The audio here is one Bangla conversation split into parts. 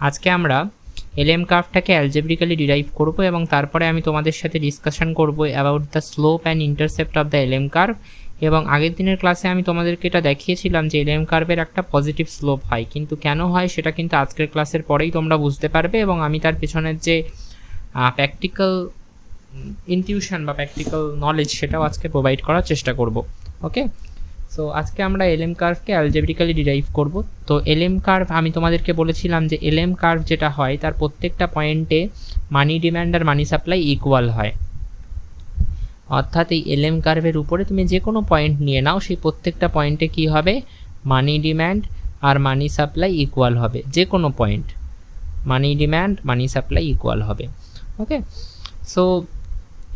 আজকে আমরা এলএম কার্ভটাকে অ্যালজেব্রিক্যালি ডিরাইভ করব এবং তারপরে আমি তোমাদের সাথে ডিসকাশন করব about the slope and intercept of the LM curve. এবং আগের দিনের ক্লাসে আমি তোমাদেরকে এটা দেখিয়েছিলাম যে এলএম কার্ভের একটা পজিটিভ স্লোপ হয়, কিন্তু কেন হয় সেটা কিন্তু আজকের ক্লাসের পরেই তোমরা বুঝতে পারবে এবং আমি তার পেছনের যে প্র্যাকটিক্যাল ইনটিউশন বা প্র্যাকটিক্যাল নলেজ সেটাও আজকে প্রোভাইড করার চেষ্টা করব। ওকে, সো আজকে আমরা এলএম কার্ভকে অ্যালজেব্রিক্যালি ডিরাইভ করব। তো এলএম কার্ভ আমি তোমাদেরকে বলেছিলাম যে এলএম কার্ভ যেটা হয় তার প্রত্যেকটা পয়েন্টে মানি ডিম্যান্ড আর মানি সাপ্লাই ইকুয়াল হয়। অর্থাৎ এই এলএম কার্ভের উপরে তুমি যে কোনো পয়েন্ট নিয়ে নাও, সেই প্রত্যেকটা পয়েন্টে কি হবে, মানি ডিম্যান্ড আর মানি সাপ্লাই ইকুয়াল হবে। যে কোনো পয়েন্ট মানি ডিম্যান্ড মানি সাপ্লাই ইকুয়াল হবে। ওকে, সো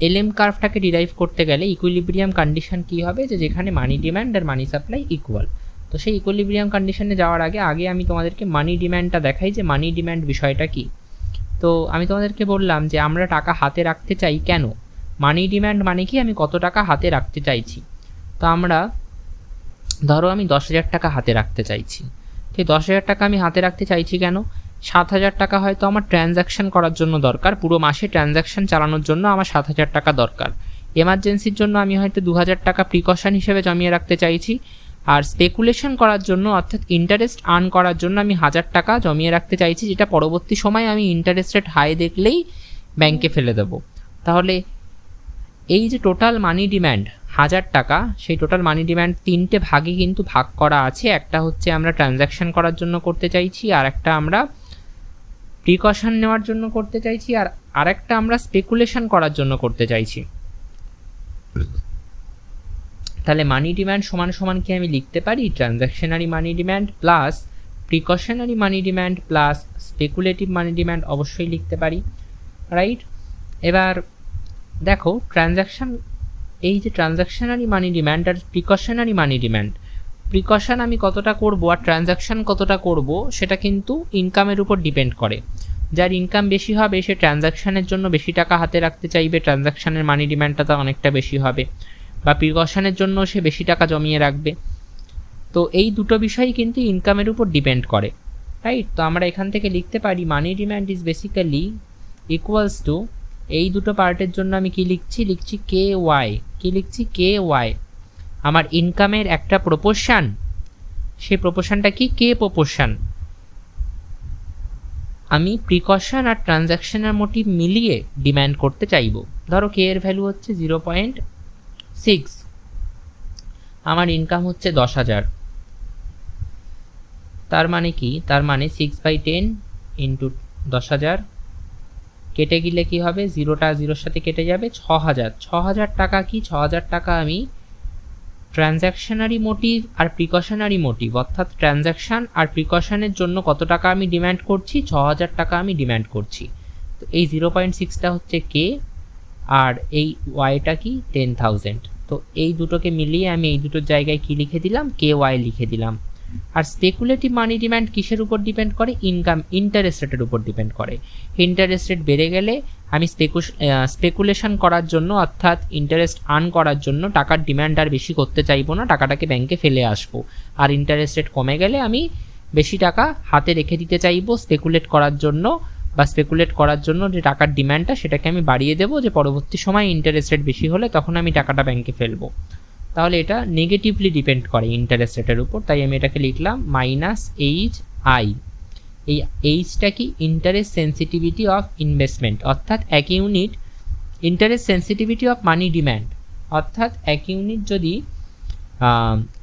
এলএম কার্ভটাকে ডিরাইভ করতে গেলে ইকুইলিব্রিয়াম কন্ডিশন কি হবে, যে যেখানে মানি ডিম্যান্ড আর মানি সাপ্লাই ইকুয়াল। তো সেই ইকুইলিব্রিয়াম কন্ডিশনে যাওয়ার আগে আমি তোমাদেরকে মানি ডিম্যান্ডটা দেখাই যে মানি ডিম্যান্ড বিষয়টা কি। তো আমি তোমাদেরকে বললাম যে আমরা টাকা হাতে রাখতে চাই কেন। মানি ডিম্যান্ড মানে কি, আমি কত টাকা হাতে রাখতে চাইছি। তো আমরা ধরো আমি 10,000 টাকা হাতে রাখতে চাইছি। ঠিক 10,000 টাকা আমি হাতে রাখতে চাইছি কেন, 7,000 টাকা হয়তো আমার ট্রানজ্যাকশন করার জন্য দরকার, পুরো মাসে ট্রানজ্যাকশন চালানোর জন্য আমার 7,000 টাকা দরকার। এমার্জেন্সির জন্য আমি হয়তো 2,000 টাকা প্রিকশন হিসেবে জমিয়ে রাখতে চাইছি। আর স্পেকুলেশন করার জন্য অর্থাৎ ইন্টারেস্ট আর্ন করার জন্য আমি 1,000 টাকা জমিয়ে রাখতে চাইছি, যেটা পরবর্তী সময় আমি ইন্টারেস্ট রেট হাই দেখলেই ব্যাংকে ফেলে দেবো। তাহলে এই যে টোটাল মানি ডিম্যান্ড 1,000 টাকা, সেই টোটাল মানি ডিম্যান্ড 3টে ভাগে কিন্তু ভাগ করা আছে। একটা হচ্ছে আমরা ট্রানজ্যাকশন করার জন্য করতে চাইছি, আর একটা আমরা প্রিকশন নেওয়ার জন্য করতে চাইছি, আর আরেকটা আমরা স্পেকুলেশন করার জন্য করতে চাইছি। তাহলে মানি ডিম্যান্ড সমান সমান কি আমি লিখতে পারি, ট্রানজ্যাকশনারি মানি ডিম্যান্ড প্লাস প্রিকশনারি মানি ডিম্যান্ড প্লাস স্পেকুলেটিভ মানি ডিম্যান্ড, অবশ্যই লিখতে পারি, রাইট। এবার দেখো ট্রানজ্যাকশন, এই যে ট্রানজ্যাকশনারি মানি ডিম্যান্ড আর প্রিকশনারি মানি ডিম্যান্ড, প্রিকশন আমি কতটা করব আর ট্রানজ্যাকশন কতটা করব সেটা কিন্তু ইনকামের উপর ডিপেন্ড করে। যার ইনকাম বেশি হবে সে ট্রানজ্যাকশনের জন্য বেশি টাকা হাতে রাখতে চাইবে, ট্রানজ্যাকশনের মানি ডিম্যান্ডটা তো অনেকটা বেশি হবে, বা প্রিকশনের জন্য সে বেশি টাকা জমিয়ে রাখবে। তো এই দুটো বিষয়ই কিন্তু ইনকামের উপর ডিপেন্ড করে, রাইট। তো আমরা এখান থেকে লিখতে পারি money demand is basically equals to, এই দুটো পার্টের জন্য আমি কি লিখছি কে ওয়াই। কি লিখছি, কে ওয়াই। আমার ইনকামের একটা প্রপোর্শন, সেই প্রপোর্শনটা কি, কে প্রপোর্শন। আমি প্রিকশন আর ট্রানজ্যাকশনের মোটিভ মিলিয়ে ডিম্যান্ড করতে চাইব। ধরো কে এর ভ্যালু হচ্ছে 0.6, আমার ইনকাম হচ্ছে 10,000। তার মানে কি, তার মানে 6/10 ইন্টু 10,000 কেটে গেলে কি হবে, 0টা 0-র সাথে কেটে যাবে, 6,000। 6,000 টাকা কি, 6,000 টাকা আমি ট্রানজ্যাকশনারি মোটিভ আর প্রিকশনারি মোটিভ অর্থাৎ ট্রানজ্যাকশন আর প্রিকশনের জন্য কত টাকা আমি ডিম্যান্ড করছি, 6,000 টাকা আমি ডিম্যান্ড করছি। তো এই 0.6টা হচ্ছে কে, আর এই ওয়াইটা কি 10,000। তো এই দুটোকে মিলিয়ে আমি এই দুটোর জায়গায় কি লিখে দিলাম, কে ওয়াই লিখে দিলাম। আর স্পেকুলেটিভ মানি ডিম্যান্ড কিসের উপর ডিপেন্ড করে, ইনকাম ইন্টারেস্ট রেটের উপর ডিপেন্ড করে। ইন্টারেস্ট রেট বেড়ে গেলে আমি স্পেকুলেশন করার জন্য অর্থাৎ ইন্টারেস্ট আর্ন করার জন্য টাকার ডিম্যান্ড আর বেশি করতে চাইবো না, টাকাটাকে ব্যাংকে ফেলে আসবো। আর ইন্টারেস্ট রেট কমে গেলে আমি বেশি টাকা হাতে রেখে দিতে চাইবো স্পেকুলেট করার জন্য, বা স্পেকুলেট করার জন্য যে টাকার ডিম্যান্ডটা সেটাকে আমি বাড়িয়ে দেবো, যে পরবর্তী সময় ইন্টারেস্ট রেট বেশি হলে তখন আমি টাকাটা ব্যাংকে ফেলবো। তাহলে এটা নেগেটিভলি ডিপেন্ড করে ইন্টারেস্ট রেটের উপর, তাই আমি এটাকে লিখলাম -HI। এই এইচটা কি, ইন্টারেস্ট সেন্সিটিভিটি অফ ইনভেস্টমেন্ট, অর্থাৎ এক unit interest sensitivity of money demand, অর্থাৎ এক ইউনিট যদি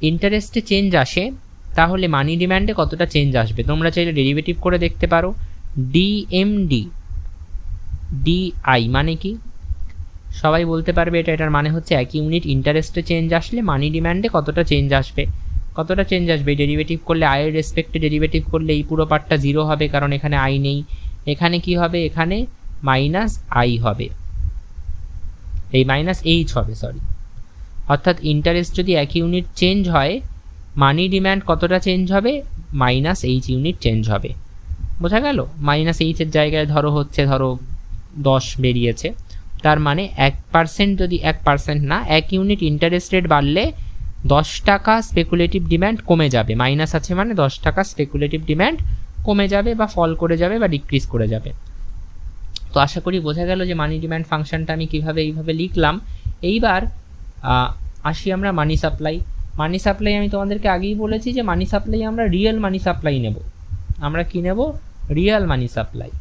ইন্টারেস্টে চেঞ্জ আসে তাহলে মানি ডিম্যান্ডে কতটা চেঞ্জ আসবে। তোমরা চাইলে ডেরিভেটিভ করে দেখতে পারো। ডিএমডি ডিআই মানে কি, সবাই বলতে পারবে এটা, এটার মানে হচ্ছে এক ইউনিট ইন্টারেস্টে চেঞ্জ আসলে মানি ডিম্যান্ডে কতটা চেঞ্জ আসবে। কতটা চেঞ্জ আসবে, ডেরিভেটিভ করলে আয়ের রেসপেক্টে ডেরিভেটিভ করলে এই পুরো পার্টটা 0 হবে, কারণ এখানে আই নেই। এখানে কি হবে, এখানে -I হবে, এই -H হবে, সরি। অর্থাৎ ইন্টারেস্ট যদি এক ইউনিট চেঞ্জ হয়, মানি ডিম্যান্ড কতটা চেঞ্জ হবে, -H ইউনিট চেঞ্জ হবে। বোঝা গেল, -H এর জায়গায় ধরো 10 বেরিয়েছে, তার মানে 1% যদি 1% না, 1 ইউনিট ইন্টারেস্ট রেট বাড়লে 10 টাকা স্পেকুলেটিভ ডিম্যান্ড কমে যাবে। মাইনাস আছে মানে 10 টাকা স্পেকুলেটিভ ডিম্যান্ড কমে যাবে বা ফল করে যাবে বা ডিক্রিজ করে যাবে। তো আশা করি বোঝা গেল যে মানি ডিম্যান্ড ফাংশনটা আমি কিভাবে এইভাবে লিখলাম। এইবার আসি আমরা মানি সাপ্লাই। মানি সাপ্লাই আমি তোমাদেরকে আগেই বলেছি যে মানি সাপ্লাই আমরা রিয়েল মানি সাপ্লাই নেব। আমরা কি নেব? রিয়েল মানি সাপ্লাই।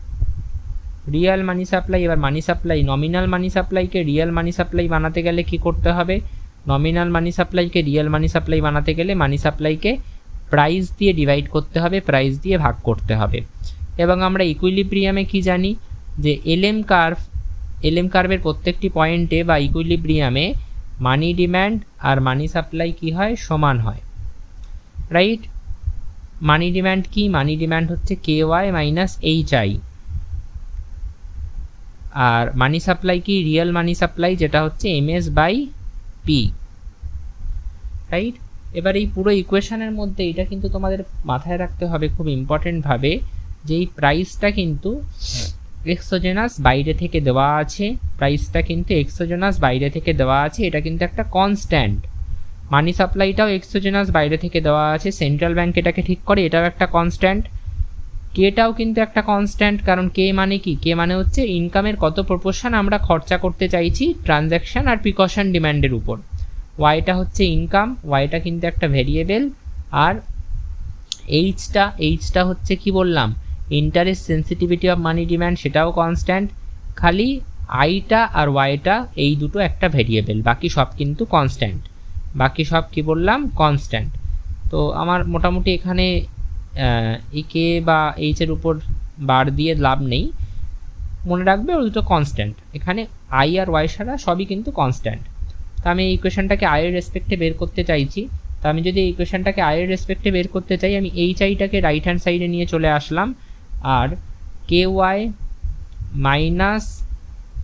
রিয়েল মানি সাপ্লাই। এবার মানি সাপ্লাই, নমিনাল মানি সাপ্লাইকে রিয়েল মানি সাপ্লাই বানাতে গেলে কি করতে হবে? নমিনাল মানি সাপ্লাইকে রিয়েল মানি সাপ্লাই বানাতে গেলে মানি সাপ্লাইকে প্রাইস দিয়ে ডিভাইড করতে হবে, প্রাইস দিয়ে ভাগ করতে হবে। এবং আমরা ইকুইলিব্রিয়ামে কি জানি যে এলএম কার্ভের প্রত্যেকটি পয়েন্টে বা ইকুইলিব্রিয়ামে মানি ডিম্যান্ড আর মানি সাপ্লাই কি হয়? সমান হয়, রাইট? মানি ডিম্যান্ড কি? মানি ডিম্যান্ড হচ্ছে KY মাইনাস HI। আর মানি সাপ্লাই কি? রিয়েল মানি সাপ্লাই, যেটা হচ্ছে MS/P, রাইট? এবার এই পুরো ইকুয়েশনের মধ্যে এটা কিন্তু তোমাদের মাথায় রাখতে হবে খুব ইম্পর্টেন্টভাবে যে এই প্রাইসটা কিন্তু এক্সোজেনাস বাইরে থেকে দেওয়া আছে। প্রাইসটা কিন্তু এক্সোজেনাস বাইরে থেকে দেওয়া আছে, এটা কিন্তু একটা কনস্ট্যান্ট। মানি সাপ্লাইটাও এক্সোজেনাস বাইরে থেকে দেওয়া আছে, সেন্ট্রাল ব্যাংক এটাকে ঠিক করে, এটাও একটা কনস্ট্যান্ট। কেটাও কিন্তু একটা কনস্ট্যান্ট, কারণ কে মানে কি? কে মানে হচ্ছে ইনকামের কত প্রপোর্শন আমরা খরচা করতে চাইছি ট্রানজ্যাকশন আর প্রিকশন ডিম্যান্ডের উপর। ওয়াইটা হচ্ছে ইনকাম, ওয়াইটা কিন্তু একটা ভেরিয়েবল। আর এইচটা হচ্ছে কি বললাম? Interest sensitivity of money demand, সেটাও কনস্ট্যান্ট। খালি আইটা আর ওয়াইটা এই দুটো একটা ভেরিয়েবল, বাকি সব কিন্তু কনস্ট্যান্ট। বাকি সব কি বললাম? কনস্ট্যান্ট। তো আমার মোটামুটি এখানে এই কে বা এইচের উপর বার দিয়ে লাভ নেই, মনে রাখবে ওই দুটো কনস্ট্যান্ট। এখানে আই আর ওয়াই ছাড়া সবই কিন্তু কনস্ট্যান্ট। তো আমি এই ইকুয়েশনটাকে আই এর রেসপেক্টে বের করতে চাইছি। তো আমি যদি এই ইকুয়েশনটাকে আই এর রেসপেক্টে বের করতে চাই, আমি HI-টাকে রাইট হ্যান্ড সাইডে নিয়ে চলে আসলাম আর KY মাইনাস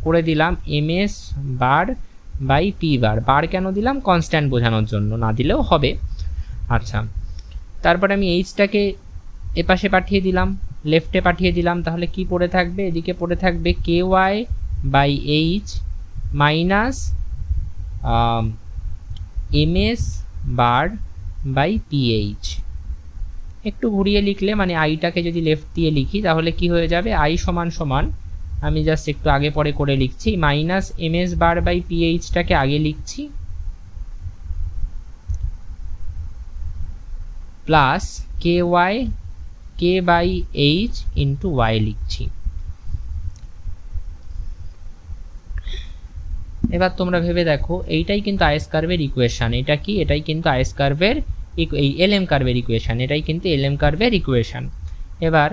করে দিলাম MS/P বার। বার কেন দিলাম? কনস্ট্যান্ট বোঝানোর জন্য, না দিলেও হবে। আচ্ছা, তারপরে আমি এইচটাকে এপাশে পাঠিয়ে দিলাম, লেফটে পাঠিয়ে দিলাম। তাহলে কি পড়ে থাকবে? এদিকে পড়ে থাকবে KY/H মাইনাস MS/PH। একটু ঘুরিয়ে লিখলে, মানে আইটাকে যদি লেফট দিয়ে লিখি তাহলে কি হয়ে যাবে? আই সমান সমান, আমি জাস্ট একটু আগে পরে করে লিখছি, মাইনাস MS/PH-টাকে আগে লিখছি, প্লাস K/H ইন্টু Y লিখছি। এবার তোমরা ভেবে দেখো, এইটাই কিন্তু আইএস কার্ভের ইকুয়েশন। এটা কি? এটাই কিন্তু আইএস কার্ভের এই এলএম কার্ভের ইকুয়েশন। এটাই কিন্তু এলএম কার্ভের ইকুয়েশন। এবার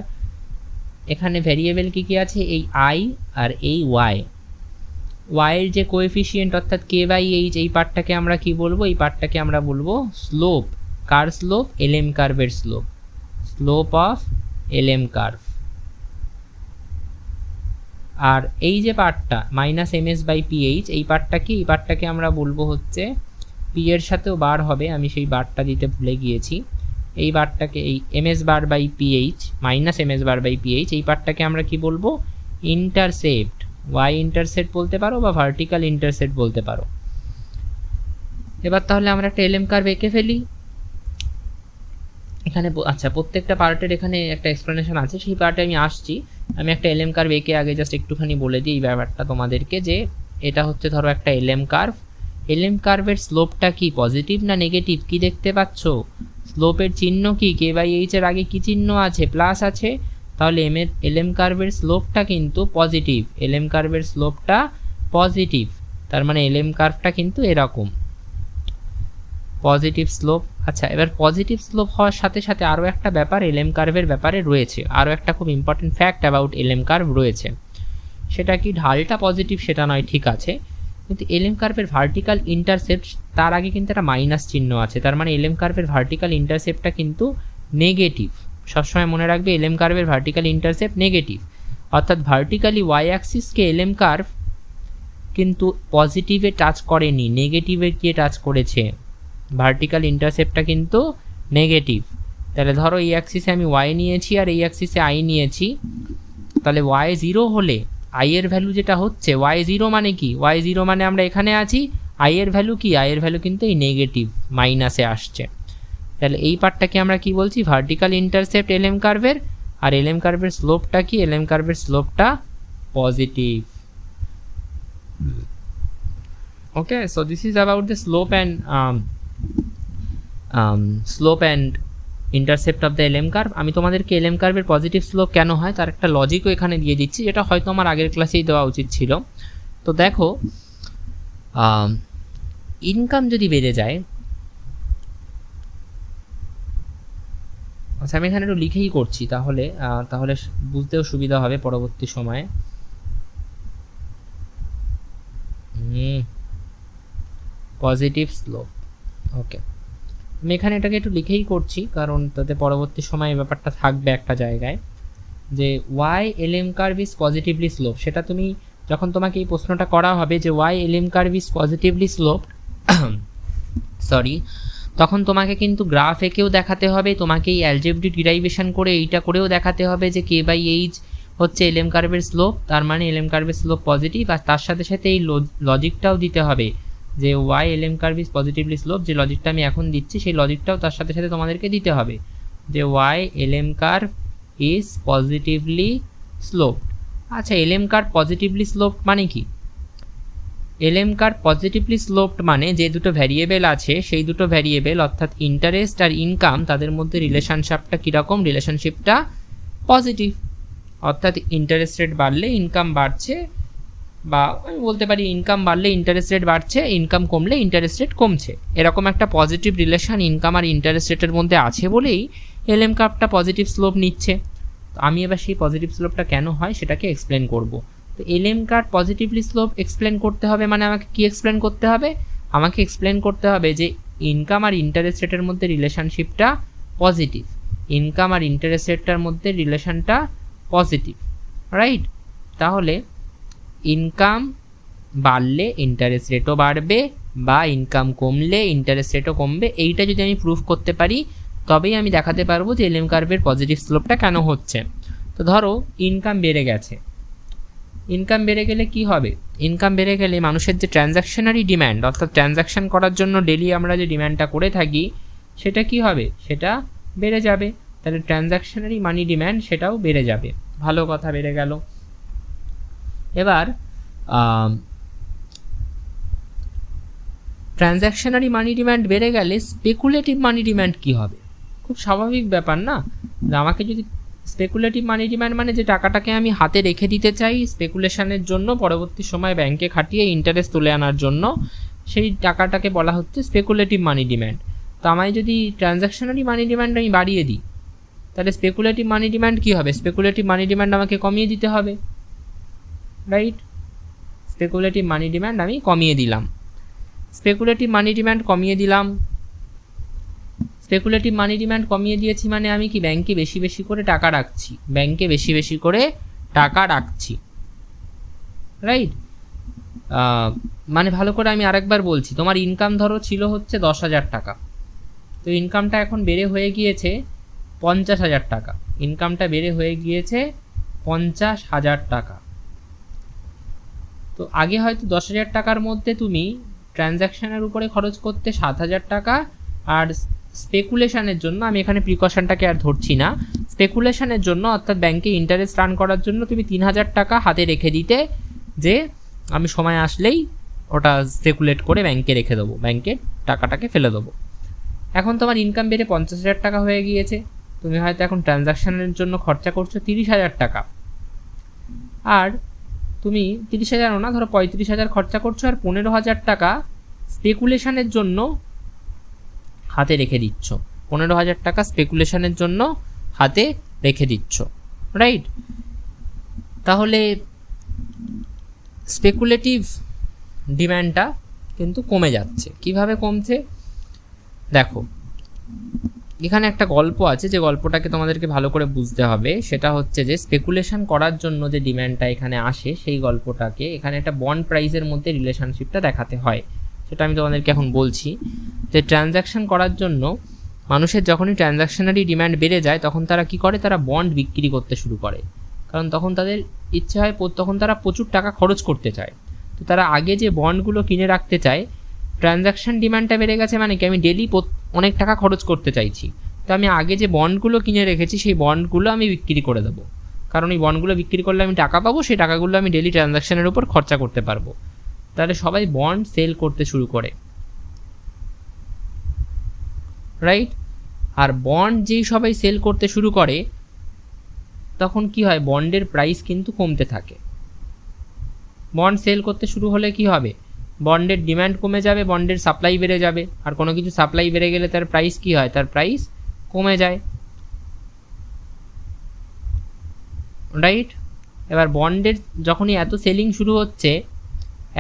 এখানে ভেরিয়েবল কি কি আছে? এই আই আর এই ওয়াই। ওয়াইয়ের যে কোএফিসিয়েন্ট অর্থাৎ K/H, এই পার্টটাকে আমরা কি বলবো? এই পার্টটাকে আমরা বলবো স্লোপ। কার স্লোপ? এলএম কার্ভের slope, slope of LM curve. আর এই যে পার্টটা মাইনাস MS/PH, এই পার্টটা কি? এই পার্টটাকে আমরা বলবো হচ্ছে পি এর সাথেও বার হবে, আমি সেই বারটা দিতে ভুলে গিয়েছি। এই বারটাকে, এই MS/PH মাইনাস MS/PH, এই পার্টটাকে আমরা কি বলবো? ইন্টারসেপ্ট। ওয়াই ইন্টারসেপ্ট বলতে পারো বা ভার্টিক্যাল ইন্টারসেপ্ট বলতে পারো। এবার তাহলে আমরা একটা এলএম কার্ভ এঁকে ফেলি এখানে। আচ্ছা, প্রত্যেকটা পার্টের এখানে একটা এক্সপ্লেনেশন আছে, সেই পার্টে আমি আসছি। আমি একটা এলএম কার্ভ এঁকে আগে জাস্ট একটুখানি বলে দিই এই ব্যাপারটা তোমাদেরকে, যে এটা হচ্ছে ধরো একটা এলএম কার্ভ। এলএম কার্ভের স্লোপটা কি? পজিটিভ না নেগেটিভ? কি দেখতে পাচ্ছ? স্লোপের চিহ্ন কি? K/H এর আগে কি চিহ্ন আছে? প্লাস আছে। তাহলে এলএম কার্ভের স্লোপটা কিন্তু পজিটিভ। এলএম কার্ভের স্লোপটা পজিটিভ, তার মানে এলএম কার্ভটা কিন্তু এরকম পজিটিভ স্লোপ। আচ্ছা, এবার পজিটিভ স্লোপ হওয়ার সাথে সাথে আরও একটা ব্যাপার এলএম কার্ভের ব্যাপারে রয়েছে, আরও একটা খুব important fact about LM curve রয়েছে। সেটা কি? ঢালটা পজিটিভ সেটা নয়, ঠিক আছে, কিন্তু এলএম কার্ভের ভার্টিক্যাল ইন্টারসেপ্ট, তার আগে কিন্তু একটা মাইনাস চিহ্ন আছে। তার মানে এলএম কার্ভের ভার্টিক্যাল ইন্টারসেপ্টটা কিন্তু নেগেটিভ। সবসময় মনে রাখবে এলএম কার্ভের ভার্টিক্যাল ইন্টারসেপ্ট নেগেটিভ, অর্থাৎ ভার্টিক্যালি ওয়াই অ্যাক্সিসকে এলএম কার্ভ কিন্তু পজিটিভে টাচ করেনি, নেগেটিভে গিয়ে টাচ করেছে। ভার্টিক্যাল ইন্টারসেপ্টটা কিন্তু নেগেটিভ। তাহলে ধরো এই অ্যাক্সিসে আমি ওয়াই নিয়েছি আর এই অ্যাক্সিসে আই নিয়েছি, তাহলে ওয়াই 0 হলে আই এর ভ্যালু যেটা হচ্ছে, ওয়াই 0 মানে কি? ওয়াই 0 মানে আমরা এখানে আছি, আই এর ভ্যালু কি? আই এর ভ্যালু কিন্তু এই নেগেটিভ মাইনাসে আসছে। তাহলে এই পার্টটাকে আমরা কি বলছি? ভার্টিক্যাল ইন্টারসেপ্ট এলএম কার্ভের। আর এলএম কার্ভের স্লোপটা কি, এলএম কার্ভের স্লোপটা positive. Okay, so this is about the slope and intercept of the LM curve. আমি তোমাদেরকে এলএম কার্ভের পজিটিভ স্লোপ কেন হয় তার একটা লজিকও এখানে দিয়ে দিচ্ছি, যেটা হয়তো আমার আগের ক্লাসেই দেওয়া উচিত ছিল। তো দেখো, ইনকাম যদি বেড়ে যায়, আচ্ছা আমি এখানে একটু লিখেই করছি, তাহলে বুঝতেও সুবিধা হবে পরবর্তী সময়ে। পজিটিভ স্লোপ, ওকে, আমি এখানে এটাকে একটু লিখেই করছি কারণ তাতে পরবর্তী সময়ে ব্যাপারটা থাকবে একটা জায়গায়, যে why LM curve is positively slope. সেটা তুমি যখন তোমাকে এই প্রশ্নটা করা হবে যে why LM curve is positively slope, sorry, তখন তোমাকে কিন্তু গ্রাফ এঁকেও দেখাতে হবে, তোমাকে এই অ্যালজেব্রিক ডিরাইভেশন করে এইটা করেও দেখাতে হবে যে কে বাই এইচ হচ্ছে এলএম কার্ভের স্লোপ, তার মানে এলএম কার্ভের স্লোপ পজিটিভ। আর তার সাথে সাথে এই লজিকটাও দিতে হবে যে why LM curve is positively slope, যে লজিকটা আমি এখন দিচ্ছি সেই লজিকটাও তার সাথে সাথে তোমাদেরকে দিতে হবে যে why LM curve is positively slope. আচ্ছা, এলএম কার্ভ পজিটিভলি স্লোপ মানে কি? এলএম কার্ভ পজিটিভলি স্লোপড মানে যে দুটো ভ্যারিয়েবল আছে সেই দুটো ভ্যারিয়েবল অর্থাৎ ইন্টারেস্ট আর ইনকাম, তাদের মধ্যে রিলেশনশিপটা কীরকম? রিলেশনশিপটা পজিটিভ, অর্থাৎ ইন্টারেস্ট রেট বাড়লে ইনকাম বাড়ছে, বা আমি বলতে পারি ইনকাম বাড়লে ইন্টারেস্ট রেট বাড়ছে, ইনকাম কমলে ইন্টারেস্ট রেট কমছে, এরকম একটা পজিটিভ রিলেশন ইনকাম আর ইন্টারেস্ট রেটের মধ্যে আছে বলেই এলএম কার্ভটা পজিটিভ স্লোপ নিচ্ছে। তো আমি এবার সেই পজিটিভ স্লোপটা কেন হয় সেটাকে এক্সপ্লেন করব। তো এলএম কার্ভ পজিটিভলি স্লোপ এক্সপ্লেন করতে হবে মানে আমাকে কি এক্সপ্লেন করতে হবে? আমাকে এক্সপ্লেন করতে হবে যে ইনকাম আর ইন্টারেস্ট রেটের মধ্যে রিলেশনশিপটা পজিটিভ, ইনকাম আর ইন্টারেস্ট রেটটার মধ্যে রিলেশনটা পজিটিভ, রাইট? তাহলে ইনকাম বাড়লে ইন্টারেস্ট রেটও বাড়বে, বা ইনকাম কমলে ইন্টারেস্ট রেটও কমবে। এইটা যদি আমি প্রুফ করতে পারি তবেই আমি দেখাতে পারবো যে এলএম কার্ভের পজিটিভ স্লোপটা কেন হচ্ছে। তো ধরো ইনকাম বেড়ে গেছে, ইনকাম বেড়ে গেলে কি হবে? ইনকাম বেড়ে গেলে মানুষের যে ট্রানজ্যাকশনারি ডিম্যান্ড, অর্থাৎ ট্রানজ্যাকশন করার জন্য ডেলি আমরা যে ডিম্যান্ডটা করে থাকি সেটা কি হবে? সেটা বেড়ে যাবে। তাহলে ট্রানজ্যাকশনারি মানি ডিম্যান্ড সেটাও বেড়ে যাবে। ভালো কথা, বেড়ে গেল। এবার ট্রানজ্যাকশনারি মানি ডিম্যান্ড বেড়ে গেলে স্পেকুলেটিভ মানি ডিম্যান্ড কি হবে? খুব স্বাভাবিক ব্যাপার না? আমাকে যদি স্পেকুলেটিভ মানি ডিম্যান্ড মানে যে টাকাটাকে আমি হাতে রেখে দিতে চাই স্পেকুলেশনের জন্য, পরবর্তী সময় ব্যাংকে খাটিয়ে ইন্টারেস্ট তুলে আনার জন্য, সেই টাকাটাকে বলা হচ্ছে স্পেকুলেটিভ মানি ডিম্যান্ড। তো আমায় যদি ট্রানজ্যাকশনারি মানি ডিম্যান্ড আমি বাড়িয়ে দিই তাহলে স্পেকুলেটিভ মানি ডিম্যান্ড কী হবে? স্পেকুলেটিভ মানি ডিম্যান্ড আমাকে কমিয়ে দিতে হবে, রাইট? স্পেকুলেটিভ মানি ডিম্যান্ড আমি কমিয়ে দিলাম, স্পেকুলেটিভ মানি ডিম্যান্ড কমিয়ে দিলাম। স্পেকুলেটিভ মানি ডিম্যান্ড কমিয়ে দিয়েছি মানে আমি কি ব্যাংকে বেশি বেশি করে টাকা রাখছি, ব্যাংকে বেশি বেশি করে টাকা রাখছি, রাইট? মানে ভালো করে আমি আরেকবার বলছি, তোমার ইনকাম ধরো ছিল হচ্ছে 10,000 টাকা, তো ইনকামটা এখন বেড়ে হয়ে গিয়েছে 50,000 টাকা, ইনকামটা বেড়ে হয়ে গিয়েছে 50,000 টাকা। তো আগে হয়তো 10,000 টাকার মধ্যে তুমি ট্রানজ্যাকশনের উপরে খরচ করতে 7,000 টাকা, আর স্পেকুলেশনের জন্য, আমি এখানে প্রিকশনটাকে আর ধরছি না, স্পেকুলেশনের জন্য অর্থাৎ ব্যাংকে ইন্টারেস্ট রান করার জন্য তুমি 3,000 টাকা হাতে রেখে দিতে, যে আমি সময় আসলেই ওটা স্পেকুলেট করে ব্যাংকে রেখে দেবো, ব্যাংকের টাকাটাকে ফেলে দেবো। এখন তোমার ইনকাম বেড়ে 50,000 টাকা হয়ে গিয়েছে, তুমি হয়তো এখন ট্রানজ্যাকশনের জন্য খরচা করছো 30,000 টাকা, আর তুমি 30,000ও না, ধরো 35,000 খরচা করছো, আর 15,000 টাকা স্পেকুলেশনের জন্য হাতে রেখে দিচ্ছ, 15,000 টাকা স্পেকুলেশনের জন্য হাতে রেখে দিচ্ছ, রাইট? তাহলে স্পেকুলেটিভ ডিম্যান্ডটা কিন্তু কমে যাচ্ছে। কিভাবে কমছে দেখো, এখানে একটা গল্প আছে, যে গল্পটাকে তোমাদেরকে ভালো করে বুঝতে হবে। সেটা হচ্ছে যে স্পেকুলেশন করার জন্য যে ডিম্যান্ডটা এখানে আসে, সেই গল্পটাকে এখানে একটা বন্ড প্রাইসের মধ্যে রিলেশনশিপটা দেখাতে হয়। সেটা আমি তোমাদেরকে এখন বলছি। যে ট্রানজ্যাকশন করার জন্য মানুষের যখনই ট্রানজ্যাকশনারি ডিম্যান্ড বেড়ে যায় তখন তারা কি করে? তারা বন্ড বিক্রি করতে শুরু করে, কারণ তখন তাদের ইচ্ছে হয়, তখন তারা প্রচুর টাকা খরচ করতে চায়। তো তারা আগে যে বন্ডগুলো কিনে রাখতে চায়, ট্রানজ্যাকশন ডিম্যান্ডটা বেড়ে গেছে মানে কি, আমি ডেলি অনেক টাকা খরচ করতে চাইছি, তো আমি আগে যে বন্ডগুলো কিনে রেখেছি সেই বন্ডগুলো আমি বিক্রি করে দেবো, কারণ এই বন্ডগুলো বিক্রি করলে আমি টাকা পাবো, সেই টাকাগুলো আমি ডেলি ট্রানজাকশনের উপর খরচা করতে পারবো। তাহলে সবাই বন্ড সেল করতে শুরু করে, রাইট? আর বন্ড যেই সবাই সেল করতে শুরু করে তখন কি হয়, বন্ডের প্রাইস কিন্তু কমতে থাকে। বন্ড সেল করতে শুরু হলে কি হবে, বন্ডের ডিমান্ড কমে যাবে, বন্ডের সাপ্লাই বেড়ে যাবে, আর কোনো কিছু সাপ্লাই বেড়ে গেলে তার প্রাইস কি হয়, তার প্রাইস কমে যায়, রাইট? এবার বন্ডের যখনই এত সেলিং শুরু হচ্ছে,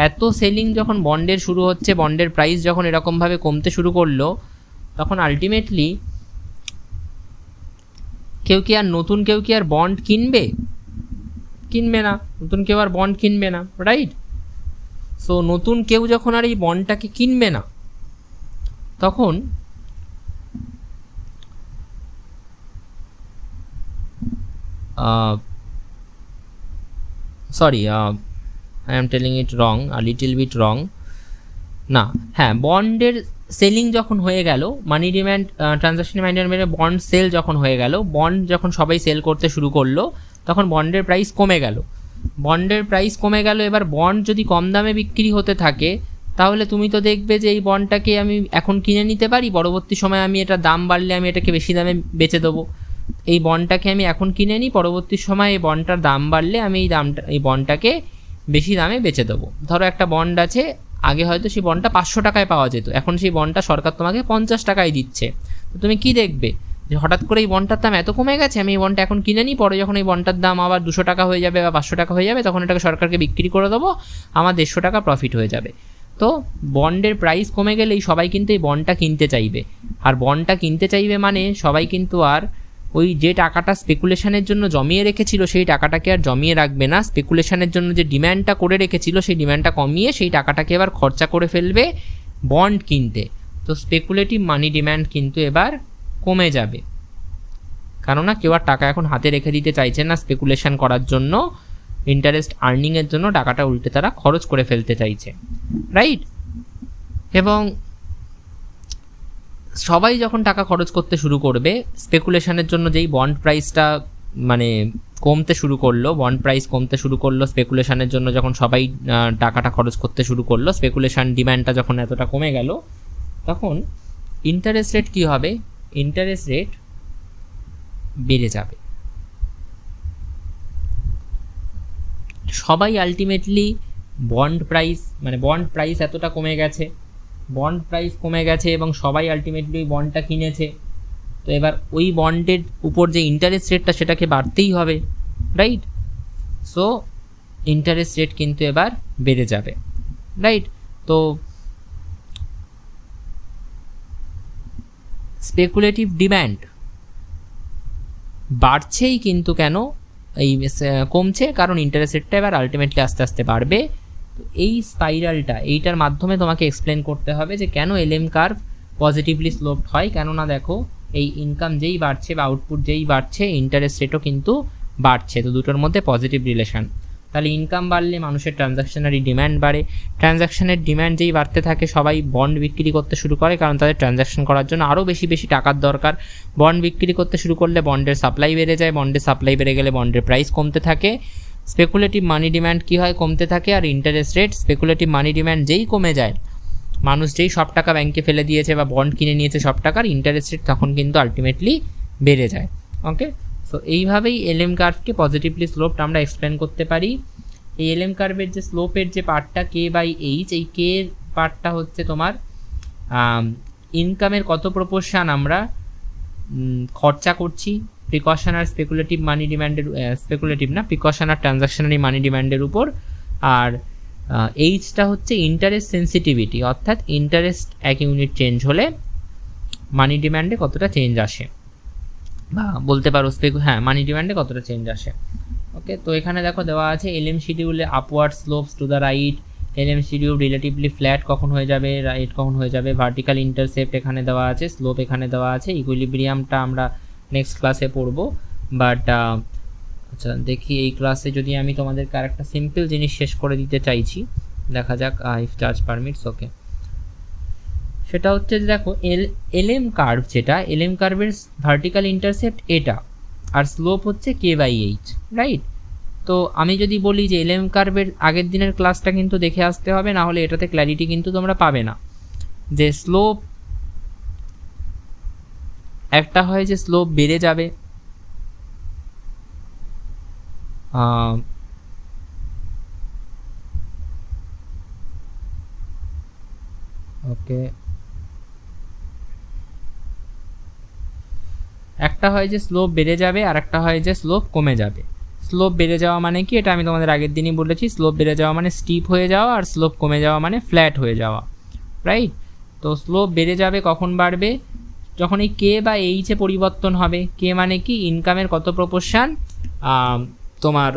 এত সেলিং যখন বন্ডের শুরু হচ্ছে, বন্ডের প্রাইস যখন এরকমভাবে কমতে শুরু করলো, তখন আলটিমেটলি কেউ কি আর বন্ড কিনবে না, নতুন কেউ আর বন্ড কিনবে না, রাইট? সো নতুন কেউ যখন আর এই বন্ডটাকে কিনবে না, তখন sorry I am telling it wrong, a little bit wrong না, হ্যাঁ, বন্ডের সেলিং যখন হয়ে গেল, মানি ডিম্যান্ড ট্রানজাকশন মাইন্ডের মেরে বন্ড সেল যখন হয়ে গেল, বন্ড যখন সবাই সেল করতে শুরু করলো, তখন বন্ডের প্রাইস কমে গেল। এবার বন্ড যদি কম দামে বিক্রি হতে থাকে, তাহলে তুমি তো দেখবে যে এই বন্ডটাকে আমি এখন কিনে নিতে পারি, পরবর্তী সময় আমি এটা দাম বাড়লে আমি এটাকে বেশি দামে বেচে দেবো। এই বন্ডটাকে আমি এখন কিনে নিই, পরবর্তী সময় এই বন্ডটার দাম বাড়লে আমি এই বন্ডটাকে বেশি দামে বেচে দেবো। ধরো একটা বন্ড আছে, আগে হয়তো সেই বন্ডটা 500 টাকায় পাওয়া যেত, এখন সেই বন্ডটা সরকার তোমাকে 50 টাকায় দিচ্ছে। তো তুমি কি দেখবে যে হঠাৎ করে এই বন্ডটার দাম এত কমে গেছে, আমি এই বন্ডটা এখন কিনে নিই, পরে যখন এই বন্ডটার দাম আবার 200 টাকা হয়ে যাবে বা 500 টাকা হয়ে যাবে, তখন এটাকে সরকারকে বিক্রি করে দেবো, আমার 150 টাকা প্রফিট হয়ে যাবে। তো বন্ডের প্রাইস কমে গেলেই সবাই কিন্তু এই বন্ডটা কিনতে চাইবে, আর বন্ডটা কিনতে চাইবে মানে সবাই কিন্তু আর ওই যে টাকাটা স্পেকুলেশনের জন্য জমিয়ে রেখেছিল সেই টাকাটাকে আর জমিয়ে রাখবে না, স্পেকুলেশনের জন্য যে ডিম্যান্ডটা করে রেখেছিল সেই ডিম্যান্ডটা কমিয়ে সেই টাকাটাকে এবার খরচা করে ফেলবে বন্ড কিনতে। তো স্পেকুলেটিভ মানি ডিম্যান্ড কিন্তু এবার কমে যাবে, কেননা কেউ আর টাকা এখন হাতে রেখে দিতে চাইছে না স্পেকুলেশন করার জন্য, ইন্টারেস্ট আর্নিংয়ের জন্য টাকাটা উল্টে তারা খরচ করে ফেলতে চাইছে, রাইট? এবং সবাই যখন টাকা খরচ করতে শুরু করবে স্পেকুলেশনের জন্য, যেই বন্ড প্রাইসটা মানে কমতে শুরু করলো, স্পেকুলেশনের জন্য যখন সবাই টাকাটা খরচ করতে শুরু করলো, স্পেকুলেশন ডিম্যান্ডটা যখন এতটা কমে গেল, তখন ইন্টারেস্ট রেট কী হবে, ইন্টারেস্ট রেট বেড়ে যাবে। সবাই আলটিমেটলি বন্ড প্রাইস এতটা কমে গেছে এবং সবাই আলটিমেটলি ওই বন্ডটা কিনেছে, তো এবার ওই বন্ডের উপর যে ইন্টারেস্ট রেটটা সেটাকে বাড়তেই হবে, রাইট? সো ইন্টারেস্ট রেট কিন্তু এবার বেড়ে যাবে, রাইট? তো স্পেকুলেটিভ ডিম্যান্ড বাড়ছেই, কিন্তু কেন এই কমছে, কারণ ইন্টারেস্ট রেটটা এবার আলটিমেটলি আস্তে আস্তে বাড়বে। তো এই স্পাইরালটা, এইটার মাধ্যমে তোমাকে এক্সপ্লেন করতে হবে যে কেন এলএম কার্ভ পজিটিভলি স্লোপড হয়। কেননা দেখো, এই ইনকাম যেই বাড়ছে বা আউটপুট যেই বাড়ছে, ইন্টারেস্ট রেটও কিন্তু বাড়ছে, তো দুটোর মধ্যে পজিটিভ রিলেশন। তাহলে ইনকাম বাড়লে মানুষের ট্রানজাকশনারি ডিম্যান্ড বাড়ে, ট্রানজাকশনের ডিম্যান্ড যেই বাড়তে থাকে সবাই বন্ড বিক্রি করতে শুরু করে, কারণ তাদের ট্রানজাকশন করার জন্য আরও বেশি টাকার দরকার। বন্ড বিক্রি করতে শুরু করলে বন্ডের সাপ্লাই বেড়ে যায়, বন্ডের সাপ্লাই বেড়ে গেলে বন্ডের প্রাইস কমতে থাকে, স্পেকুলেটিভ মানি ডিম্যান্ড কী হয়, কমতে থাকে। আর ইন্টারেস্ট রেট, স্পেকুলেটিভ মানি ডিম্যান্ড যেই কমে যায়, মানুষ যেই সব টাকা ব্যাংকে ফেলে দিয়েছে বা বন্ড কিনে নিয়েছে সব টাকার, ইন্টারেস্ট রেট তখন কিন্তু আলটিমেটলি বেড়ে যায়। ওকে, সো এইভাবেই এলএম কার্ভকে পজিটিভলি স্লোপড আমরা এক্সপ্লেন করতে পারি। এই এলএম কার্ভের যে স্লোপের যে পার্টটা K/H, এই K এর পার্টটা হচ্ছে তোমার ইনকামের কত প্রপোর্শন আমরা খরচা করছি প্রিকশন আর স্পেকুলেটিভ মানি ডিম্যান্ডের, প্রিকশন আর ট্রানজাকশনারি মানি ডিম্যান্ডের উপর। আর এইচটা হচ্ছে ইন্টারেস্ট সেন্সিটিভিটি, অর্থাৎ ইন্টারেস্ট 1 ইউনিট চেঞ্জ হলে মানি ডিম্যান্ডে কতটা চেঞ্জ আসে, বা বলতে পারো মানি ডিম্যান্ডে কতটা চেঞ্জ আসে। ওকে, তো এখানে দেখো দেওয়া আছে এলএম শিডিউলে upward slopes to the right, LM schedule relatively flat কখন হয়ে যাবে, রাইট কখন হয়ে যাবে, ভার্টিক্যাল ইন্টারসেপ্ট এখানে দেওয়া আছে, স্লোপ এখানে দেওয়া আছে, ইকুইলিব্রিয়ামটা আমরা নেক্সট ক্লাসে পড়বো। বাট আচ্ছা দেখি, এই ক্লাসে যদি আমি তোমাদেরকে আরেকটা সিম্পল জিনিস শেষ করে দিতে চাইছি, দেখা যাক ইফ চার্জ পারমিটস। ওকে, সেটা হচ্ছে যে দেখো এলএম কার্ভ, যেটা এলএম কার্ভের ভার্টিক্যাল ইন্টারসেপ্ট এটা, আর স্লোপ হচ্ছে k/h, রাইট? তো আমি যদি বলি যে এলএম কার্ভের আগের দিনের ক্লাসটা কিন্তু দেখে আসতে হবে, না হলে এটাতে ক্ল্যারিটি কিন্তু তোমরা পাবে না। যে স্লোপ একটা হয় যে স্লোপ বেড়ে যাবে, ওকে, একটা হয় যে স্লোপ বেড়ে যাবে আর একটা হয় যে স্লোপ কমে যাবে। স্লোপ বেড়ে যাওয়া মানে কি, এটা আমি তোমাদের আগের দিনই বলেছি, স্লোপ বেড়ে যাওয়া মানে স্টিপ হয়ে যাওয়া, আর স্লোপ কমে যাওয়া মানে ফ্ল্যাট হয়ে যাওয়া, রাইট? তো স্লোপ বেড়ে যাবে কখন বাড়বে, যখন এই কে বা এইচে পরিবর্তন হবে। কে মানে কি, ইনকামের কত প্রপোর্শন তোমার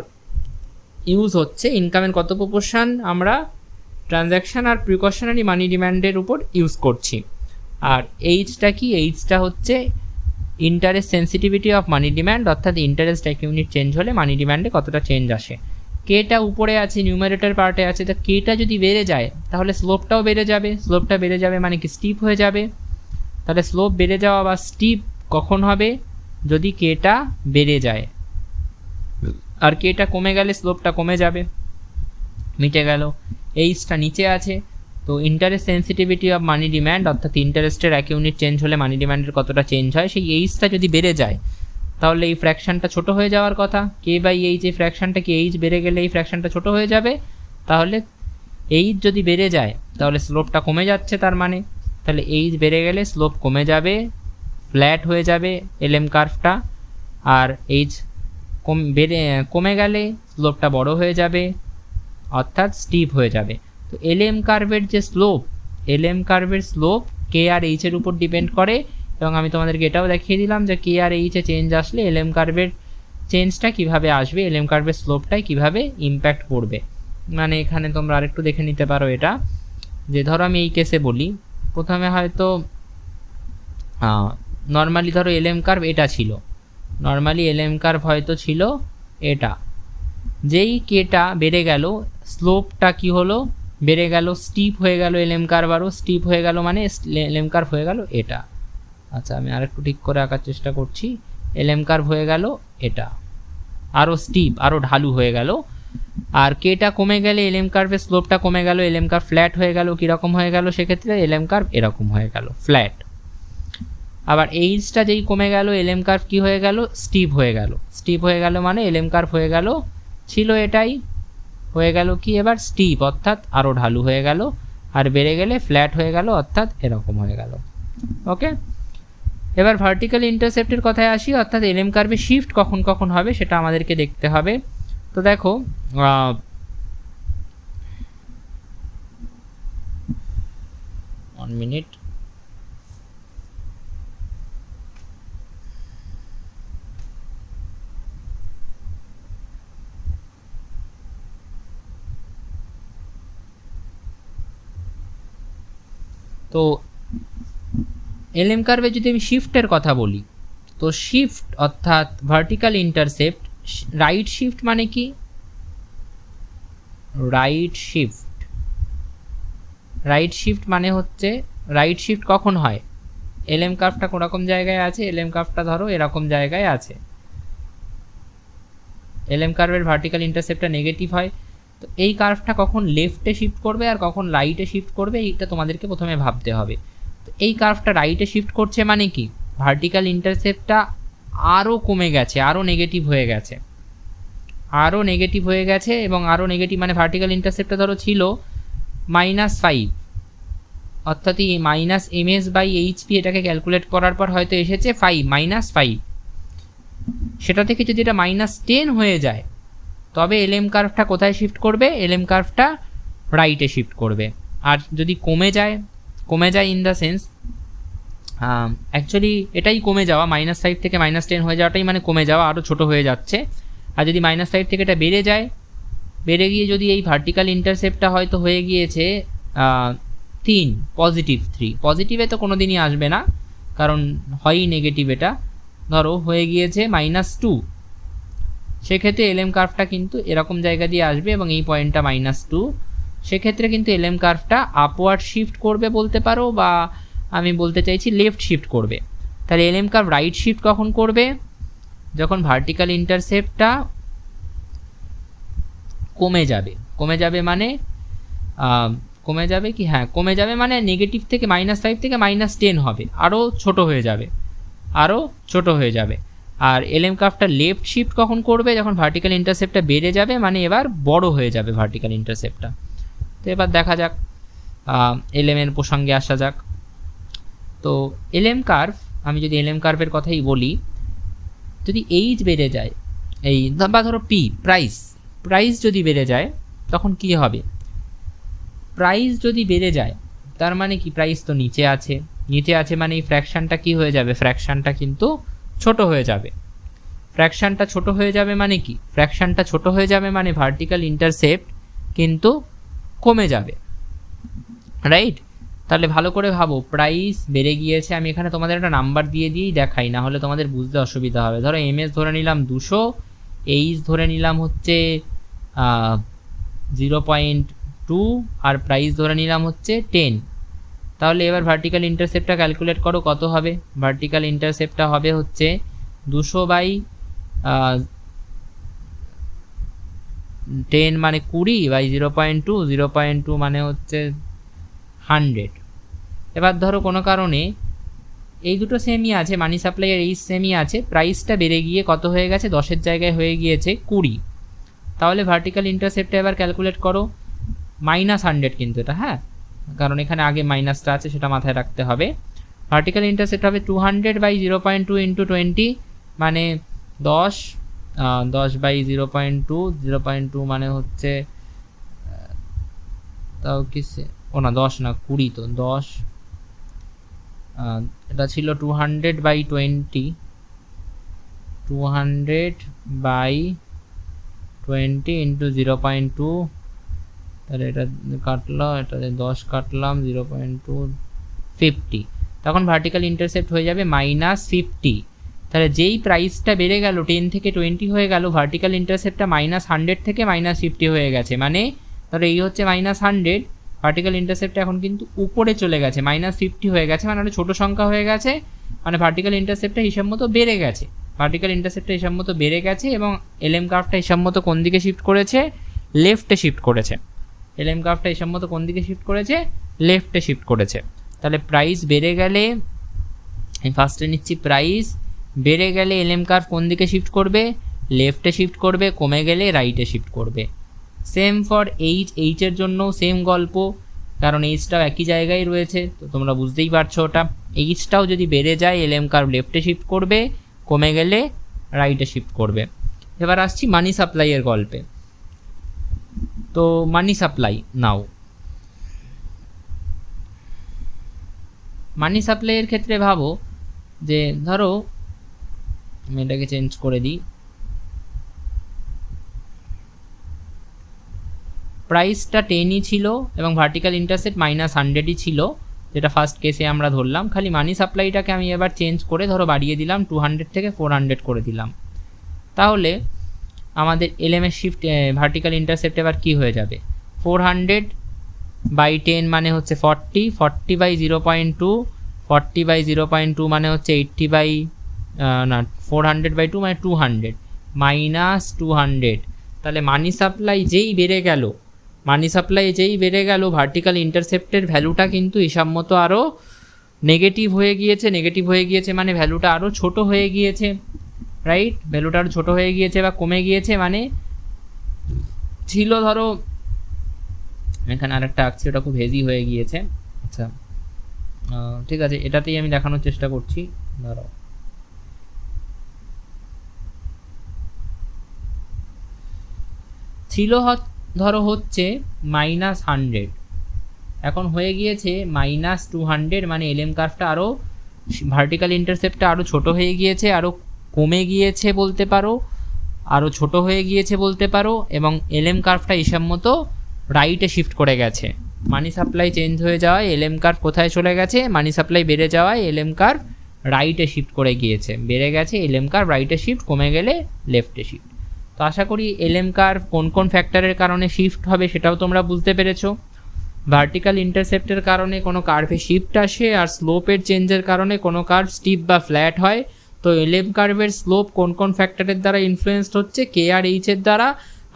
ইউজ হচ্ছে, ইনকামের কত প্রপোর্শন আমরা ট্রানজ্যাকশন আর প্রিকশনারি মানি ডিম্যান্ডের উপর ইউজ করছি। আর এইচটা কি, এইচটা হচ্ছে interest sensitivity of money demand, অর্থাৎ ইন্টারেস্ট এক ইউনিট চেঞ্জ হলে মানি ডিম্যান্ডে কতটা চেঞ্জ আসে। কেটা উপরে আছে, নিউমারেটর পার্টে আছে, তো কেটা যদি বেড়ে যায় তাহলে স্লোপটাও বেড়ে যাবে। স্লোপটা বেড়ে যাবে মানে কি, স্টিপ হয়ে যাবে। তাহলে স্লোপ বেড়ে যাওয়া বা স্টিপ কখন হবে, যদি কেটা বেড়ে যায়, আর কেটা কমে গেলে স্লোপটা কমে যাবে, মিটে গেল। এইচটা নিচে আছে, তো interest sensitivity of money demand, অর্থাৎ ইন্টারেস্টের এক ইউনিট চেঞ্জ হলে মানি ডিম্যান্ডের কতটা চেঞ্জ হয়, সেই এইচটা যদি বেড়ে যায় তাহলে এই ফ্র্যাকশনটা ছোট হয়ে যাওয়ার কথা। k/h এই ফ্র্যাকশনটা কি, এইচ বেড়ে গেলে এই ফ্র্যাকশনটা ছোট হয়ে যাবে, তাহলে এইচ যদি বেড়ে যায় তাহলে স্লোপটা কমে যাচ্ছে, তার মানে তাহলে এইচ বেড়ে গেলে স্লোপ কমে যাবে, ফ্ল্যাট হয়ে যাবে এলএম কার্ভটা, আর এইচ কমে গেলে স্লোপটা বড় হয়ে যাবে, অর্থাৎ স্টিপ হয়ে যাবে। তো এলএম কার্ভের যে স্লোপ, এলএম কার্ভের স্লোপ কে আর এইচের উপর ডিপেন্ড করে, এবং আমি তোমাদেরকে এটাও দেখিয়ে দিলাম যে কে আর এইচে চেঞ্জ আসলে এলএম কার্ভের চেঞ্জটা কিভাবে আসবে, এলএম কার্ভের স্লোপটাই কিভাবে ইম্প্যাক্ট করবে। মানে এখানে তোমরা আরেকটু দেখে নিতে পারো এটা, যে ধরো আমি এই কেসে বলি, প্রথমে হয়তো নর্মালি ধরো এলএম কার্ভ এটা ছিল, নর্মালি এলএম কার্ভ হয়তো ছিল এটা, যেই কেটা বেড়ে গেল স্লোপটা কি হলো, বেড়ে গেল, স্টিপ হয়ে গেল এলএম কার্ভ, আরও স্টিপ হয়ে গেল, মানে এলএম কার্ভ হয়ে গেল এটা। আচ্ছা আমি আরেকটু ঠিক করে আঁকার চেষ্টা করছি, এলএম কার্ভ হয়ে গেল এটা, আরও স্টিপ, আরও ঢালু হয়ে গেল। আর কেটা কমে গেলে এলএম কার্ভের স্লোপটা কমে গেল, এলএম কার্ভ ফ্ল্যাট হয়ে গেল। কীরকম হয়ে গেল সেক্ষেত্রে, এলএম কার্ভ এরকম হয়ে গেল, ফ্ল্যাট। আবার এইচটা যেই কমে গেল এলএম কার্ভ কী হয়ে গেল, স্টিপ হয়ে গেল। স্টিপ হয়ে গেল মানে এলএম কার্ভ হয়ে গেল, ছিল এটাই, হয়ে গেল কি এবার স্টিপ, অর্থাৎ আরও ঢালু হয়ে গেল। আর বেড়ে গেলে ফ্ল্যাট হয়ে গেল, অর্থাৎ এরকম হয়ে গেল। ওকে, এবার ভার্টিক্যাল ইন্টারসেপ্টের কথায় আসি, অর্থাৎ এলএম কার্ভে শিফট কখন কখন হবে সেটা আমাদেরকে দেখতে হবে। তো দেখো 1 মিনিট, তো এলএম কার্ভে যদি আমি শিফটের কথা বলি, তো শিফট অর্থাৎ ভার্টিক্যাল ইন্টারসেপ্ট, রাইট শিফট মানে কি, রাইট শিফট, রাইট শিফট মানে হচ্ছে, রাইট শিফট কখন হয়, এলএম কার্ভটা কোরকম জায়গায় আছে, এলএম কার্ভটা ধরো এরকম জায়গায় আছে, এলএম কার্ভের ভার্টিক্যাল ইন্টারসেপ্টটা নেগেটিভ হয়, তো এই কার্ভটা কখন লেফটে শিফট করবে আর কখন রাইটে শিফট করবে এইটা তোমাদেরকে প্রথমে ভাবতে হবে। তো এই কার্ভটা রাইটে শিফট করছে মানে কি, ভার্টিক্যাল ইন্টারসেপ্টটা আরও কমে গেছে, আরও নেগেটিভ হয়ে গেছে, আরও নেগেটিভ হয়ে গেছে, এবং আরও নেগেটিভ মানে ভার্টিক্যাল ইন্টারসেপ্টটা ধরো ছিল -5, অর্থাৎ এই -ms/hp এটাকে ক্যালকুলেট করার পর হয়তো এসেছে -5, সেটা থেকে যদি এটা -10 হয়ে যায় তবে এলএম কার্ভটা কোথায় শিফট করবে, এলএম কার্ভটা রাইটে শিফট করবে। আর যদি কমে যায় ইন দ্য সেন্স, অ্যাকচুয়ালি এটাই কমে যাওয়া, -5 থেকে -10 হয়ে যাওয়াটাই মানে কমে যাওয়া, আরও ছোট হয়ে যাচ্ছে। আর যদি -5 থেকে এটা বেড়ে যায়, বেড়ে গিয়ে যদি এই ভার্টিক্যাল ইন্টারসেপ্টটা হয়তো হয়ে গিয়েছে 3, +3, পজিটিভে তো কোনো দিনই আসবে না কারণ হয়ই নেগেটিভ, এটা ধরো হয়ে গিয়েছে -2, সেক্ষেত্রে এলএম কার্ভটা কিন্তু এরকম জায়গা দিয়ে আসবে এবং এই পয়েন্টটা -2, সেক্ষেত্রে কিন্তু এলএম কার্ভটা আপওয়ার্ড শিফট করবে বলতে পারো, বা আমি বলতে চাইছি লেফট শিফট করবে। তাহলে এলএম কার্ভ রাইট শিফট কখন করবে? যখন ভার্টিক্যাল ইন্টারসেপ্টটা কমে যাবে। কমে যাবে মানে কমে যাবে কি, হ্যাঁ কমে যাবে মানে নেগেটিভ থেকে -5 থেকে -10 হবে, আরও ছোট হয়ে যাবে, আরও ছোট হয়ে যাবে। আর এলএম কার্ভটা লেফট শিফট কখন করবে? যখন ভার্টিক্যাল ইন্টারসেপ্টটা বেড়ে যাবে, মানে এবার বড় হয়ে যাবে ভার্টিক্যাল ইন্টারসেপ্টটা। তো এবার দেখা যাক, এলএম এর প্রসঙ্গে আসা যাক। তো এলএম কার্ভ, আমি যদি এলএম কার্ভের কথাই বলি, যদি এইচ বেড়ে যায়, এই বা ধরো পি প্রাইস যদি বেড়ে যায় তখন কি হবে? প্রাইস যদি বেড়ে যায় তার মানে কি, প্রাইস তো নিচে আছে মানে এই ফ্র্যাকশনটা কি হয়ে যাবে? ফ্র্যাকশনটা কিন্তু ছোট হয়ে যাবে। ফ্র্যাকশনটা ছোট হয়ে যাবে মানে কি? ফ্র্যাকশনটা ছোট হয়ে যাবে মানে ভার্টিক্যাল ইন্টারসেপ্ট কিন্তু কমে যাবে, রাইট? তাহলে ভালো করে ভাবো, প্রাইস বেড়ে গিয়েছে, আমি এখানে তোমাদের একটা নাম্বার দিয়েই দেখাই, না হলে তোমাদের বুঝতে অসুবিধা হবে। ধরো এমএস ধরে নিলাম 200, এইচ ধরে নিলাম হচ্ছে 0.2, আর প্রাইস ধরে নিলাম হচ্ছে 10। তাহলে এবার ভার্টিক্যাল ইন্টারসেপ্টটা ক্যালকুলেট করো, কত হবে? ভার্টিক্যাল ইন্টারসেপ্টটা হবে হচ্ছে 200/10 মানে 20/0.2, 0.2 মানে হচ্ছে 100। এবার ধরো কোনো কারণে এই দুটো সেমই আছে, মানি সাপ্লাই আর এই সেমই আছে, প্রাইসটা বেড়ে গিয়ে কত হয়ে গেছে? 10-এর জায়গায় হয়ে গিয়েছে 20। তাহলে ভার্টিক্যাল ইন্টারসেপ্টটা এবার ক্যালকুলেট করো, -100 কিন্তু এটা, হ্যাঁ, কারণ এখানে আগে মাইনাসটা আছে, সেটা মাথায় রাখতে হবে। ভার্টিক্যাল ইন্টারসেপ্ট হবে 200/0.2 × 20, মানে 10/0.2, 0.2 মানে হচ্ছে, তাও কি না 10 না 20, তো 10, এটা ছিল 200/20, 200/20 × 0.2, তাহলে এটা কাটলো, এটা 10 কাটলাম, 0.2, 50। তখন ভার্টিক্যাল ইন্টারসেপ্ট হয়ে যাবে -50। তাহলে যেই প্রাইসটা বেড়ে গেল 10 থেকে 20 হয়ে গেল, ভার্টিক্যাল ইন্টারসেপ্টটা -100 থেকে -50 হয়ে গেছে, মানে ধরো এই হচ্ছে -100, ভার্টিক্যাল ইন্টারসেপ্ট এখন কিন্তু উপরে চলে গেছে, -50 হয়ে গেছে, মানে একটা ছোটো সংখ্যা হয়ে গেছে, মানে ভার্টিক্যাল ইন্টারসেপ্টটা হিসাব মতো বেড়ে গেছে। ভার্টিক্যাল ইন্টারসেপ্টটা হিসাব মতো বেড়ে গেছে এবং এলএম কার্ভটা হিসাব মতো কোন দিকে শিফট করেছে? লেফটে শিফট করেছে। এলএম কার্ভটা হিসাব মতো কোন দিকে শিফট করেছে? লেফটে শিফট করেছে। তাহলে প্রাইস বেড়ে গেলে, আমি ফার্স্টে নিচ্ছি, প্রাইস বেড়ে গেলে এলএম কার্ভ কোন দিকে শিফট করবে? লেফটে শিফট করবে, কমে গেলে রাইটে শিফট করবে। সেম ফর এইচের জন্য সেম গল্প, কারণ এইচটাও একই জায়গায় রয়েছে, তো তোমরা বুঝতেই পারছো ওটা। এইচটাও যদি বেড়ে যায় এলএম কার্ভ লেফটে শিফট করবে, কমে গেলে রাইটে শিফট করবে। এবার আসছি মানি সাপ্লাইয়ের গল্পে। তো মানি সাপ্লাই নাও, মানি সাপ্লাইয়ের ক্ষেত্রে ভাবো যে ধরো আমি এটাকে চেঞ্জ করে দিই, প্রাইসটা 10ই ছিল এবং ভার্টিক্যাল ইন্টারসেপ্ট -100ই ছিল, যেটা ফার্স্ট কেসে আমরা ধরলাম। খালি মানি সাপ্লাইটাকে আমি এবার চেঞ্জ করে ধরো বাড়িয়ে দিলাম, 200 থেকে 400 করে দিলাম। তাহলে আমাদের এলএম এর শিফট ভার্টিক্যাল ইন্টারসেপ্ট এবার কী হয়ে যাবে? 400/10 মানে হচ্ছে 40, 40/0.2, 40/0.2 মানে হচ্ছে 400/2 মানে 200, -200। তাহলে মানি সাপ্লাই যেই বেড়ে গেল, ভার্টিক্যাল ইন্টারসেপ্টের ভ্যালুটা কিন্তু হিসাব মতো আরও নেগেটিভ হয়ে গিয়েছে, মানে ভ্যালুটা আরও ছোট হয়ে গিয়েছে, রাইট? ভ্যালুটা আরও ছোটো হয়ে গিয়েছে বা কমে গিয়েছে, মানে ছিল ধরো এখানে আরেকটা আঁকছি, ওটা খুব হেভি হয়ে গিয়েছে। আচ্ছা ঠিক আছে, এটাতেই আমি দেখানোর চেষ্টা করছি। ধরো ছিল ধরো হচ্ছে -100, এখন হয়ে গিয়েছে -200, মানে এলএম কার্ভটা আরও ভার্টিক্যাল ইন্টারসেপ্টটা আরও ছোট হয়ে গিয়েছে, আরও কমে গিয়েছে বলতে পারো, আরও ছোট হয়ে গিয়েছে বলতে পারো, এবং এলএম কার্ভটা হিসাব মতো রাইটে শিফট করে গেছে। মানি সাপ্লাই চেঞ্জ হয়ে যাওয়ায় এলএম কার্ভ কোথায় চলে গেছে? মানি সাপ্লাই বেড়ে যাওয়ায় এলএম কার্ভ রাইটে শিফট করে গিয়েছে, বেড়ে গেছে এলএম কার্ভ রাইটে শিফট, কমে গেলে লেফটে শিফট। তো আশা করি এলএম কার্ভ কোন কোন ফ্যাক্টরের কারণে শিফট হবে সেটাও তোমরা বুঝতে পেরেছো। ভার্টিক্যাল ইন্টারসেপ্টের কারণে কোনো কার্ভে শিফট আসে, আর স্লোপের চেঞ্জের কারণে কোনো কার্ভ স্টিপ বা ফ্ল্যাট হয়। তো এলএম কার্ভের স্লোপ কোন কোন ফ্যাক্টরের দ্বারা ইনফ্লুয়েসড হচ্ছে, কে আর এইচ এর দ্বারা।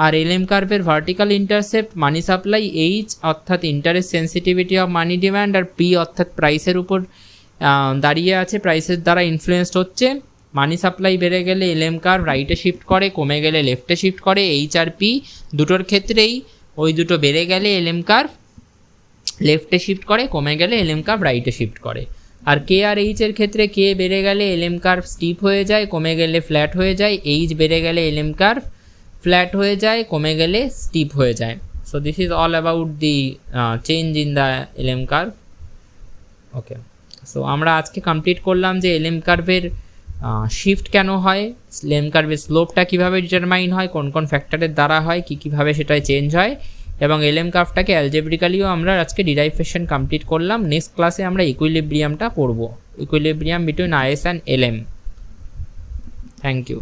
আর এলএম কার্ভের vertical intercept money supply, h অর্থাৎ interest sensitivity of money demand, আর পি অর্থাৎ প্রাইসের উপর দাঁড়িয়ে আছে, প্রাইসের দ্বারা ইনফ্লুয়েসড হচ্ছে। মানি সাপ্লাই বেড়ে গেলে এলএম কার্ভ রাইটে শিফট করে, কমে গেলে লেফটে শিফট করে। এইচ আর পি দুটোর ক্ষেত্রেই ওই দুটো বেড়ে গেলে এলএম কার্ভ লেফটে শিফট করে, কমে গেলে এলএম কার্ভ রাইটে শিফট করে। আর কে আর এইচ এর ক্ষেত্রে কে বেড়ে গেলে এলএম কার্ভ স্টিপ হয়ে যায়, কমে গেলে ফ্ল্যাট হয়ে যায়। এইচ বেড়ে গেলে এলএম কার্ভ ফ্ল্যাট হয়ে যায়, কমে গেলে স্টিপ হয়ে যায়। So this is all about the change in the LM curve. Okay, so আমরা আজকে কমপ্লিট করলাম যে এলএম কার্ভের শিফট কেন হয়, এলএম কার্ভের স্লোপটা কীভাবে ডিটারমাইন হয়, কোন কোন ফ্যাক্টরের দ্বারা হয়, কীভাবে সেটাই চেঞ্জ হয়, এবং এলএম কার্ভটাকে অ্যালজেব্রিক্যালিও আমরা আজকে ডিরাইভেশন কমপ্লিট করলাম। নেক্সট ক্লাসে আমরা ইকুইলিব্রিয়ামটা পড়ব, equilibrium between IS and LM. Thank you.